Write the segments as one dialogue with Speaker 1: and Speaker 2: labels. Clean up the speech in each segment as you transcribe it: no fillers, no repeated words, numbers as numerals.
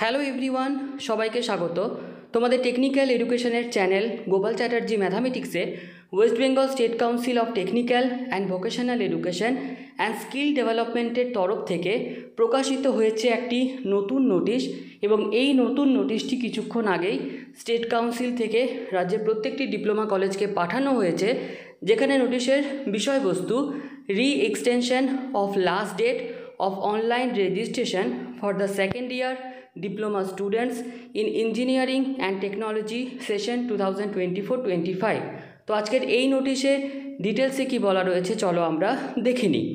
Speaker 1: Hello everyone, সবাইকে স্বাগত। তোমাদের টেকনিক্যাল এডুকেশনের চ্যানেল গোপাল চ্যাটার্জি ম্যাথামেটিক্সে West Bengal state council of technical and vocational education and skill ডেভেলপমেন্টের তরফ থেকে প্রকাশিত হয়েছে একটি নতুন নোটিশ, এবং এই নতুন নোটিশটি কিছুক্ষণ আগেই স্টেট কাউন্সিল থেকে রাজ্যের প্রত্যেকটি ডিপ্লোমা কলেজকে পাঠানো হয়েছে, যেখানে নোটিশের বিষয়বস্তু reextension of last date of online registration for the second year diploma students in engineering and technology session 2024-25। তো আজকের এই নোটিশে ডিটেলসে কি বলা রয়েছে চলো আমরা দেখে নিই।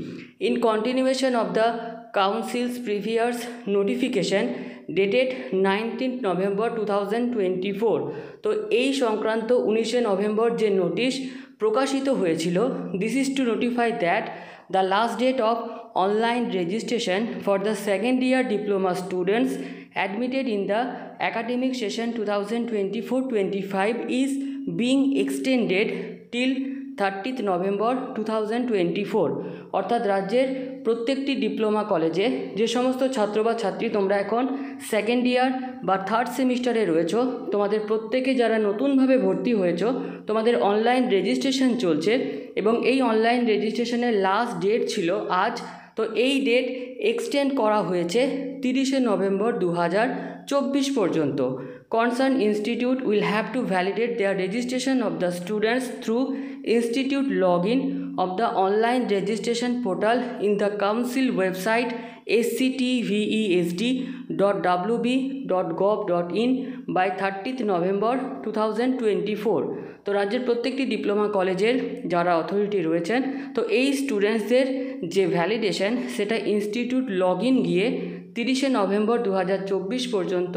Speaker 1: In continuation of the council's previous notification dated 19 November 2024। তো এই সংক্রান্ত 19 নভেম্বর যে নোটিশ প্রকাশিত হয়েছিল, this is to notify that the last date of online registration for the second year diploma students admitted in the academic session 2024-25 is being extended till 30th November 2024। অর্থাৎ রাজ্যের প্রত্যেকটি diploma কলেজে যে সমস্ত ছাত্র বা ছাত্রী তোমরা এখন সেকেন্ড ইয়ার বা থার্ড সেমিস্টারে রয়েছো, তোমাদের প্রত্যেকে যারা নতুনভাবে ভর্তি হয়েছো, তোমাদের অনলাইন রেজিস্ট্রেশন চলছে এবং এই অনলাইন রেজিস্ট্রেশনের লাস্ট ডেট ছিল আজ। তো এই ডেট এক্সটেন্ড করা হয়েছে 30শে নভেম্বর 2024 পর্যন্ত। Concerned institute will have to validate their registration of the students through institute login of the online registration portal in the council website sctvesd.wb.gov.in by 30th November 2024। তো রাজ্যের প্রত্যেকটি ডিপ্লোমা কলেজের যারা authority রয়েছেন, তো এই স্টুডেন্টসদের যে ভ্যালিডেশন সেটা ইনস্টিটিউট লগ ইন গিয়ে 30শে নভেম্বর 2024 পর্যন্ত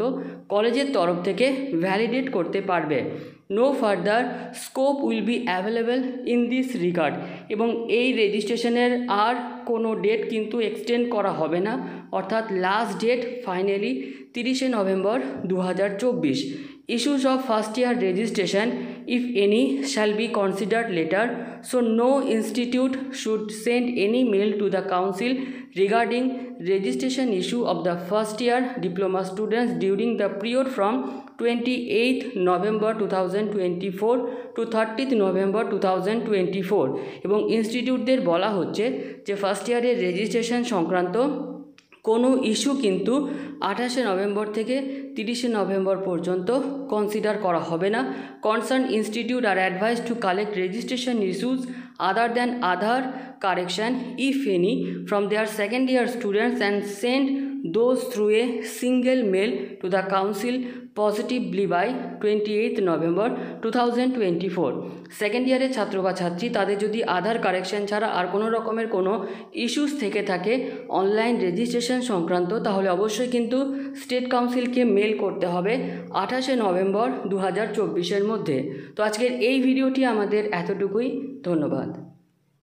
Speaker 1: কলেজের তরফ থেকে ভ্যালিডেট করতে পারবে। No further scope will be available in this regard. এবং এই রেজিস্ট্রেশনের আর কোনো ডেট কিন্তু এক্সটেন্ড করা হবে না, অর্থাৎ লাস্ট ডেট ফাইনালি 30শে November 2024। Issues of first year registration, if any, shall be considered later, so no institute should send any mail to the council regarding registration issue of the first year diploma students during the period from 28th November 2024 to 30th November 2024। এবং ইনস্টিটিউটদের বলা হচ্ছে যে first ইয়ারের registration সংক্রান্ত কোনো issue কিন্তু 28শে November থেকে 30শে November পর্যন্ত কনসিডার করা হবে না। Concern institute are advise to collect registration issues other than Aadhaar correction if any from their second year students and send those through a single mail to the council positively by 28th November 2024। Second ইয়ারের ছাত্র বা ছাত্রী তাদের যদি আধার correction ছাড়া আর কোনো রকমের কোনো ইস্যুস থেকে থাকে অনলাইন রেজিস্ট্রেশন সংক্রান্ত, তাহলে অবশ্যই কিন্তু স্টেট কাউন্সিলকে মেল করতে হবে 28শে নভেম্বর 2024-এর মধ্যে। তো আজকের এই ভিডিওটি আমাদের এতটুকুই, ধন্যবাদ।